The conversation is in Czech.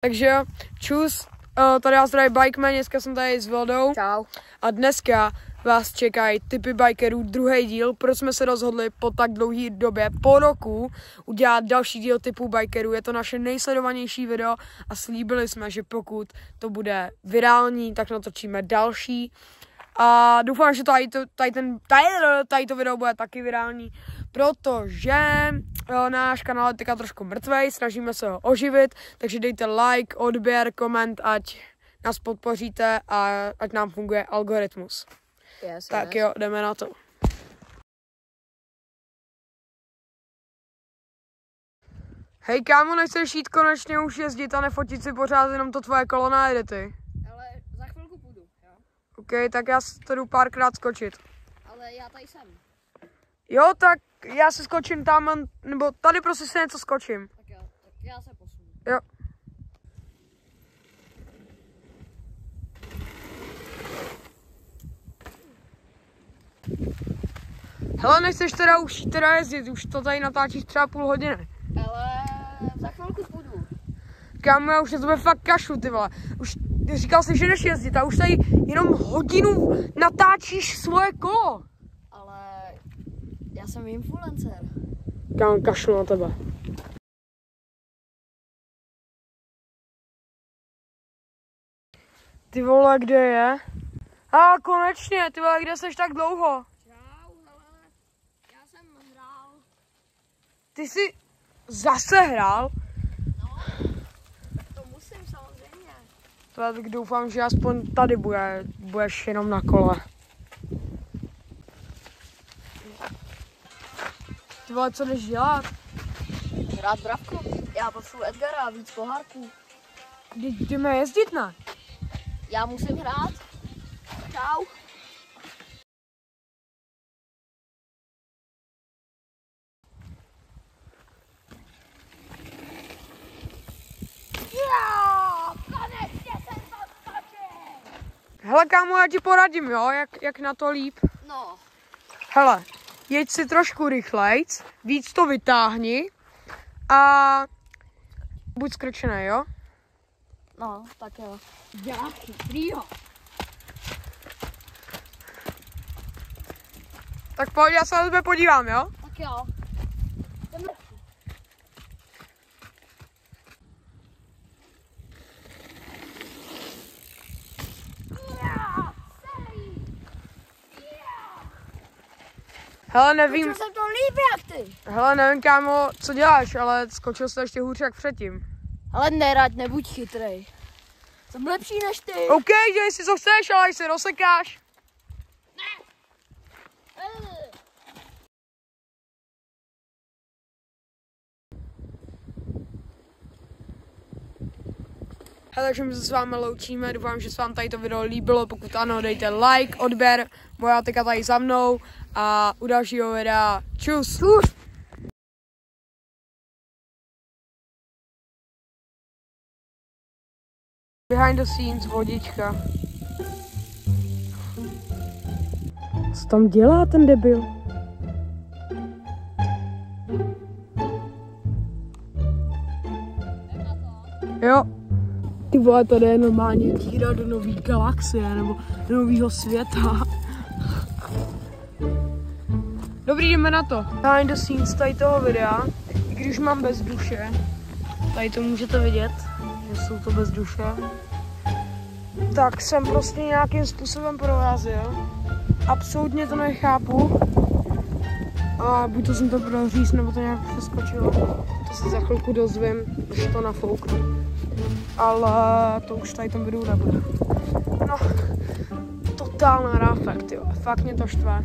Takže jo, čus, tady já zdraví Bikeman, dneska jsem tady s Vildou. Čau. A dneska vás čekají tipy bikerů, druhý díl, proč jsme se rozhodli po tak dlouhé době, po roku, udělat další díl typů bikerů. Je to naše nejsledovanější video a slíbili jsme, že pokud to bude virální, tak natočíme další. A doufám, že tady to video bude taky virální, protože náš kanál je teďka trošku mrtvej, snažíme se ho oživit, takže dejte like, odběr, koment, ať nás podpoříte a ať nám funguje algoritmus. Tak jo, jdeme na to. Hej kámo, nechceš jít konečně už jezdit a nefotit si pořád jenom to tvoje kolo na edity? Ale za chvilku půjdu, jo? OK, tak já to jdu párkrát skočit. Ale já tady jsem. Jo, tak já se skočím tam, nebo tady prostě se něco skočím. Tak jo, tak já se posunu. Jo. Hele, nechceš teda už jezdit, už to tady natáčíš třeba půl hodiny. Ale za chvilku půjdu. Kámo, já už na tebe fakt kašlu, ty vole. Už říkal jsi, že jdeš jezdit a už tady jenom hodinu natáčíš svoje kolo. Ale já jsem influencer. Kámo, kašlu na tebe. Ty vole, kde je? Konečně, ty vole, kde seš tak dlouho? Čau, hele, já jsem hrál. Ty jsi zase hrál? No, to musím samozřejmě. Tak doufám, že aspoň tady budeš jenom na kole. Ty vole, co jdeš dělat? Hrát bravku. Já pošlu Edgara a víc pohárků. Jdeme jezdit, ne? Já musím hrát. Čau. Jo, konečně jsem to skočil. Hele kámo, já ti poradím, jo, jak na to líp. No. Hele, jeď si trošku rychlejc, víc to vytáhni a buď skrčený, jo? No, tak jo. Já chytrýho. Tak pojď, já se na tebe podívám, jo? Tak jo. Hele, nevím. Skočil jsem to líp jak ty. Hele, nevím kámo, co děláš, ale skočil jsi ještě hůř jak předtím. Ale nerad, nebuď chytrej. Jsem lepší než ty. OK, dělej si co chceš, ale až se rozsekáš. Hele, takže my se s vámi loučíme, doufám, že se vám tady to video líbilo, pokud ano, dejte like, odběr, moja teďka tady za mnou a u dalšího videa čus! Behind the scenes, vodička. Co tam dělá ten debil? Jo. Ty vole, tady je normálně díra do nový galaxie, nebo do nového světa. Dobrý, jdeme na to. Behind the scenes tady toho videa, i když mám bez duše, tady to můžete vidět, že jsou to bez duše, tak jsem prostě nějakým způsobem prorazil. Absolutně to nechápu. A buď to jsem to proříz, nebo to nějak přeskočilo. To se za chvilku dozvím, když to nafouknu. Ale to už tady tom videu nebude. No, totálna ráfekt, jo. Fakt mě to štve.